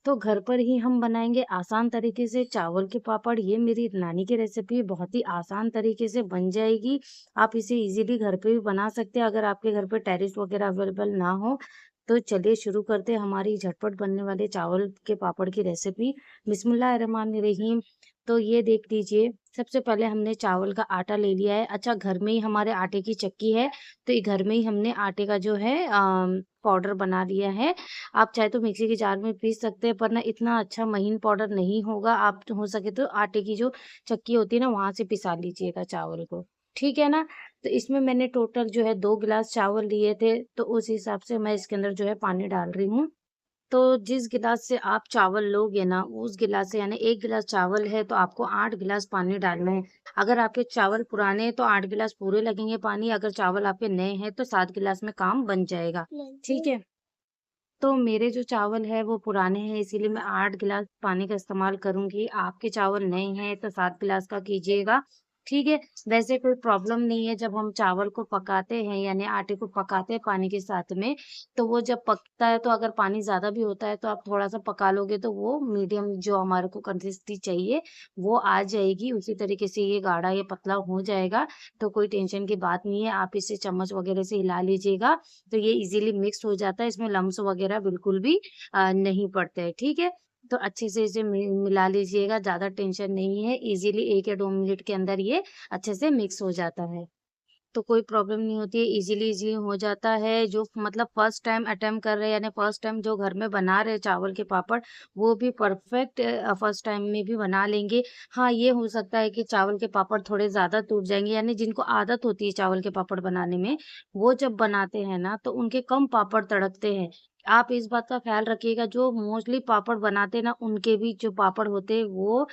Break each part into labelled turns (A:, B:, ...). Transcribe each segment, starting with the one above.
A: तो घर पर ही हम बनाएँगे आसान तरीके से चावल के पापड़। ये मेरी नानी की रेसिपी बहुत ही आसान तरीके से बन जाएगी। आप इसे ईज़िली घर पे भी बना सकते हैं अगर आपके घर पे टेरेस वग़ैरह अवेलेबल ना हो। तो चलिए शुरू करते हैं हमारी झटपट बनने वाले चावल के पापड़ की रेसिपी। बिस्मिल्लाहिर्रहमानिर्रहीम। तो ये देख लीजिए, सबसे पहले हमने चावल का आटा ले लिया है। अच्छा, घर में ही हमारे आटे की चक्की है, तो ये घर में ही हमने आटे का जो है पाउडर बना लिया है। आप चाहे तो मिक्सी के जार में पीस सकते हैं, पर ना इतना अच्छा महीन पाउडर नहीं होगा। आप हो सके तो आटे की जो चक्की होती है ना, वहाँ से पिसा लीजिएगा चावल को, ठीक है ना? तो इसमें मैंने टोटल जो है 2 गिलास चावल लिए थे, तो उस हिसाब से मैं इसके अंदर जो है पानी डाल रही हूँ। तो जिस गिलास से आप चावल लोगे ना, उस गिलास से यानी 1 गिलास चावल है तो आपको 8 गिलास पानी डालना है। अगर आपके चावल पुराने हैं तो 8 गिलास पूरे लगेंगे पानी, अगर चावल आपके नए हैं तो 7 गिलास में काम बन जाएगा, ठीक है? तो मेरे जो चावल है वो पुराने हैं, इसीलिए मैं 8 गिलास पानी का इस्तेमाल करूँगी। आपके चावल नए हैं तो 7 गिलास का कीजिएगा, ठीक है? वैसे कोई प्रॉब्लम नहीं है, जब हम चावल को पकाते हैं यानी आटे को पकाते हैं पानी के साथ में, तो वो जब पकता है तो अगर पानी ज़्यादा भी होता है तो आप थोड़ा-सा पका लोगे तो वो मीडियम जो हमारे को कंसिस्टेंसी चाहिए वो आ जाएगी। उसी तरीके से ये गाढ़ा या पतला हो जाएगा, तो कोई टेंशन की बात नहीं है। आप इसे चम्मच वगैरह से हिला लीजिएगा, तो ये इज़िली मिक्स हो जाता है, इसमें लम्स वगैरह बिल्कुल भी नहीं पड़ते हैं, ठीक है? तो अच्छे से इसे मिला लीजिएगा, ज़्यादा टेंशन नहीं है, इज़िली 1 या 2 मिनट के अंदर ये अच्छे से मिक्स हो जाता है। तो कोई प्रॉब्लम नहीं होती है, ईज़िली हो जाता है। जो मतलब फर्स्ट टाइम अटेम्प्ट कर रहे हैं यानी फर्स्ट टाइम जो घर में बना रहे हैं चावल के पापड़, वो भी परफेक्ट फर्स्ट टाइम में भी बना लेंगे। हाँ, ये हो सकता है कि चावल के पापड़ थोड़े ज़्यादा टूट जाएँगे, यानी जिनको आदत होती है चावल के पापड़ बनाने में, वो जब बनाते हैं ना, तो उनके कम पापड़ तड़कते हैं। आप इस बात का ख़्याल रखिएगा, जो मोस्टली पापड़ बनाते हैं ना, उनके भी जो पापड़ होते हैं वो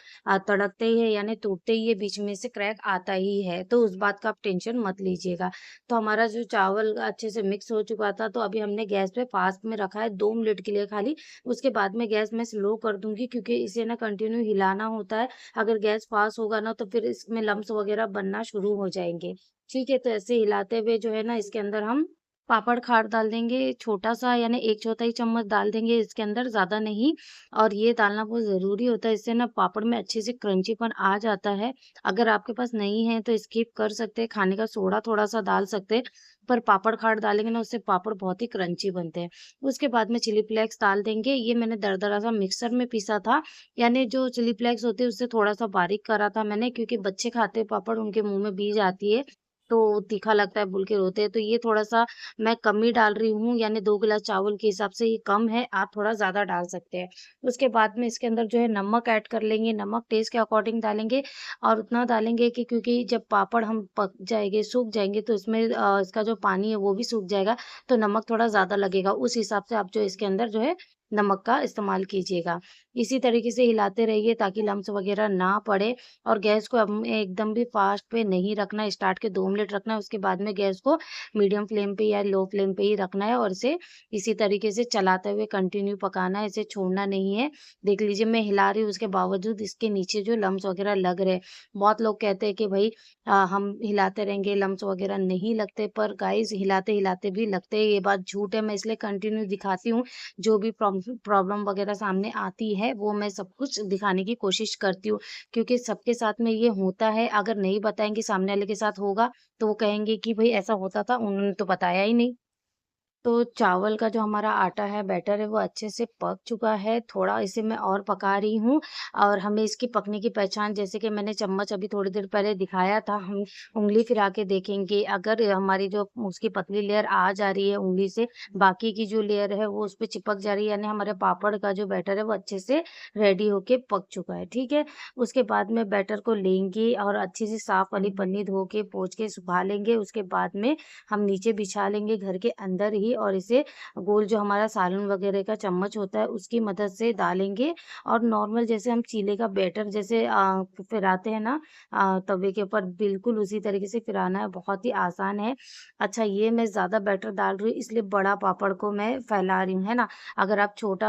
A: तड़कते ही है यानी टूटते ही है, बीच में से क्रैक आता ही है, तो उस बात का आप टेंशन मत लीजिएगा। तो हमारा जो चावल अच्छे से मिक्स हो चुका था, तो अभी हमने गैस पे फास्ट में रखा है 2 मिनट के लिए खाली। उसके बाद में गैस मैं स्लो कर दूँगी, क्योंकि इसे ना कंटिन्यू हिलाना होता है। अगर गैस फास्ट होगा ना, तो फिर इसमें लम्स वगैरह बनना शुरू हो जाएँगे। ठीक है? तो ऐसे हिलाते हुए जो है ना, इसके अंदर हम पापड़ खार डाल देंगे, छोटा-सा यानी 1 चौथाई चम्मच डाल देंगे इसके अंदर, ज़्यादा नहीं। और ये डालना बहुत ज़रूरी होता है, इससे ना पापड़ में अच्छे से क्रंचीपन आ जाता है। अगर आपके पास नहीं है तो स्किप कर सकते हैं, खाने का सोडा थोड़ा-सा डाल सकते हैं, पर पापड़ खार डालेंगे ना, उससे पापड़ बहुत ही क्रंची बनते हैं। उसके बाद में चिली फ्लेक्स डाल देंगे, ये मैंने दरदरा सा मिक्सर में पीसा था, यानी जो चिली फ्लेक्स होते हैं उससे थोड़ा-सा बारीक करा था मैंने, क्योंकि बच्चे खाते हैं पापड़, उनके मुँह में बीज आती है, तो तीखा लगता है बोल के रोते हैं, तो ये थोड़ा-सा मैं कम ही डाल रही हूँ, यानी 2 गिलास चावल के हिसाब से ये कम है, आप थोड़ा ज़्यादा डाल सकते हैं। उसके बाद में इसके अंदर जो है नमक ऐड कर लेंगे, नमक टेस्ट के अकॉर्डिंग डालेंगे, और उतना डालेंगे कि क्योंकि जब पापड़ हम पक जाएँगे, सूख जाएँगे, तो इसमें इसका जो पानी है वो भी सूख जाएगा, तो नमक थोड़ा ज़्यादा लगेगा। उस हिसाब से आप जो इसके अंदर जो है नमक का इस्तेमाल कीजिएगा। इसी तरीके से हिलाते रहिए ताकि लम्स वगैरह ना पड़े, और गैस को अब एकदम भी फास्ट पे नहीं रखना है, स्टार्ट के 2 मिनट रखना है, उसके बाद में गैस को मीडियम फ्लेम पे या लो फ्लेम पे ही रखना है, और इसे इसी तरीके से चलाते हुए कंटिन्यू पकाना है, इसे छोड़ना नहीं है। देख लीजिए मैं हिला रही हूँ, उसके बावजूद इसके नीचे जो लम्स वगैरह लग रहे हैं। बहुत लोग कहते हैं कि भई हम हिलाते रहेंगे लम्स वगैरह नहीं लगते, पर गाइस हिलाते-हिलाते भी लगते हैं, ये बात झूठ है। मैं इसलिए कंटिन्यू दिखाती हूँ, जो भी प्रॉब्लम वगैरह सामने आती है वो मैं सब कुछ दिखाने की कोशिश करती हूँ, क्योंकि सबके साथ में ये होता है। अगर नहीं बताएँगे, सामने वाले के साथ होगा, तो वो कहेंगे कि भई ऐसा होता था, उन्होंने तो बताया ही नहीं। तो चावल का जो हमारा आटा है, बैटर है, वो अच्छे से पक चुका है। थोड़ा इसे मैं और पका रही हूँ, और हमें इसकी पकने की पहचान, जैसे कि मैंने चम्मच अभी थोड़ी देर पहले दिखाया था, हम उँगली फिरा के देखेंगे। अगर हमारी जो उसकी पतली लेयर आ जा रही है उँगली से, बाकी की जो लेयर है वो उस पे चिपक जा रही है, यानी हमारे पापड़ का जो बैटर है वो अच्छे से रेडी होके पक चुका है, ठीक है? उसके बाद में बैटर को लेंगे और अच्छी सी साफ वाली पन्नी धो के, पोंछ के सुखा लेंगे। उसके बाद में हम नीचे बिछा लेंगे घर के अंदर ही, और इसे गोल जो हमारा सालन वगैरह का चम्मच होता है उसकी मदद से डालेंगे, और नॉर्मल जैसे हम चीले का बैटर जैसे फिराते हैं ना तवे के ऊपर, बिल्कुल उसी तरीके से फिराना है, बहुत ही आसान है। अच्छा, ये मैं ज़्यादा बैटर डाल रही हूँ इसलिए बड़ा पापड़ को मैं फैला रही हूँ, है ना? अगर आप छोटा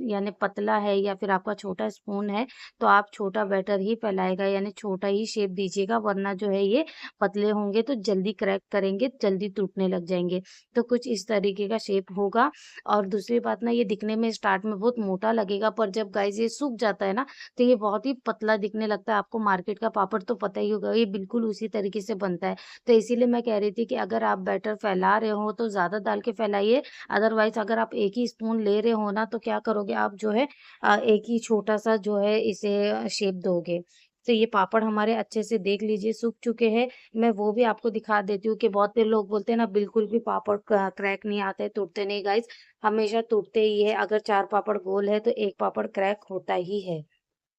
A: यानी पतला है या फिर आपका छोटा स्पून है, तो आप छोटा बैटर ही फैलाएगा, यानी छोटा ही शेप दीजिएगा, वरना जो है ये पतले होंगे तो जल्दी क्रैक करेंगे, जल्दी टूटने लग जाएँगे। तो कुछ इस तरीके तरीके का शेप होगा। और दूसरी बात ना, ये दिखने में स्टार्ट में बहुत मोटा लगेगा, पर जब गाइस ये सूख जाता है ना, तो ये बहुत ही पतला दिखने लगता है। आपको मार्केट का पापड़ तो पता ही होगा, ये बिल्कुल उसी तरीके से बनता है। तो इसीलिए मैं कह रही थी कि अगर आप बैटर फैला रहे हो तो ज़्यादा डाल के फैलाइए, अदरवाइज़ अगर आप एक ही स्पून ले रहे हो ना, तो क्या करोगे आप जो है एक ही छोटा-सा जो है इसे शेप दोगे। तो ये पापड़ हमारे अच्छे से देख लीजिए सूख चुके हैं। मैं वो भी आपको दिखा देती हूँ कि बहुत से लोग बोलते हैं ना बिल्कुल भी पापड़ क्रैक नहीं आते, टूटते नहीं गाइस, हमेशा टूटते ही है। अगर 4 पापड़ गोल है तो 1 पापड़ क्रैक होता ही है।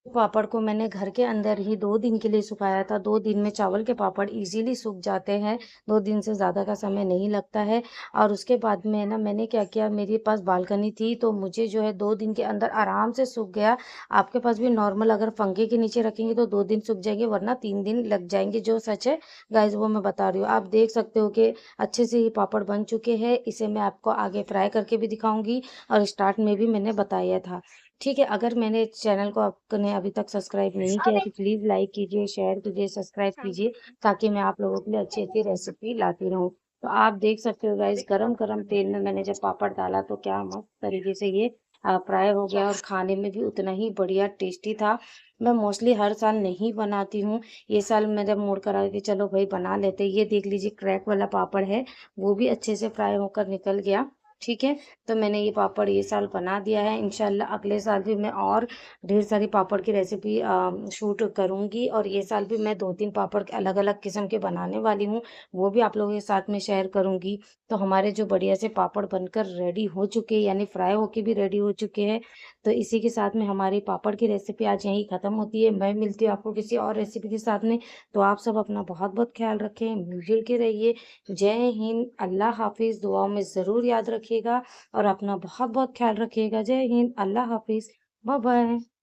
A: पापड़ को मैंने घर के अंदर ही 2 दिन के लिए सुखाया था। 2 दिन में चावल के पापड़ इज़िली सूख जाते हैं, 2 दिन से ज़्यादा का समय नहीं लगता है। और उसके बाद में ना मैंने क्या किया, मेरे पास बालकनी थी तो मुझे जो है 2 दिन के अंदर आराम से सूख गया। आपके पास भी नॉर्मल अगर पंखे के नीचे रखेंगे तो 2 दिन सूख जाएँगे, वरना 3 दिन लग जाएँगे, जो सच है गाइज़ वो मैं बता रही हूँ। आप देख सकते हो कि अच्छे से ये पापड़ बन चुके हैं। इसे मैं आपको आगे फ्राई करके भी दिखाऊँगी और स्टार्ट में भी मैंने बताया था। ठीक है, अगर मैंने चैनल को आपने अभी तक सब्सक्राइब नहीं किया है तो प्लीज़ लाइक कीजिए, शेयर कीजिए, सब्सक्राइब कीजिए, ताकि मैं आप लोगों के लिए अच्छी-अच्छी रेसिपी लाती रहूँ। तो आप देख सकते हो गाइस, गरम-गरम तेल में मैंने जब पापड़ डाला तो क्या मस्त तरीके से ये फ्राई हो गया और खाने में भी उतना ही बढ़िया टेस्टी था। मैं मोस्टली हर साल नहीं बनाती हूँ, ये साल मेरा मूड करा कि चलो भाई बना लेते हैं। ये देख लीजिए क्रैक वाला पापड़ है, वो भी अच्छे से फ्राई होकर निकल गया। ठीक है, तो मैंने ये पापड़ ये साल बना दिया है। इंशाल्लाह अगले साल भी मैं और ढेर सारी पापड़ की रेसिपी शूट करूँगी, और ये साल भी मैं 2-3 पापड़ अलग-अलग किस्म के बनाने वाली हूँ, वो भी आप लोगों के साथ में शेयर करूँगी। तो हमारे जो बढ़िया से पापड़ बनकर रेडी हो चुके हैं, यानी फ्राई होके भी रेडी हो चुके हैं। तो इसी के साथ में हमारी पापड़ की रेसिपी आज यहीं ख़त्म होती है। मैं मिलती हूँ आपको किसी और रेसिपी के साथ में। तो आप सब अपना बहुत-बहुत ख़्याल रखें, मिल-जुल के रहिए। जय हिंद, अल्लाह हाफ़िज़। दुआओं में ज़रूर याद रखिएगा और अपना बहुत-बहुत ख़्याल रखिएगा। जय हिंद, अल्लाह हाफ़िज़, बाय बाय।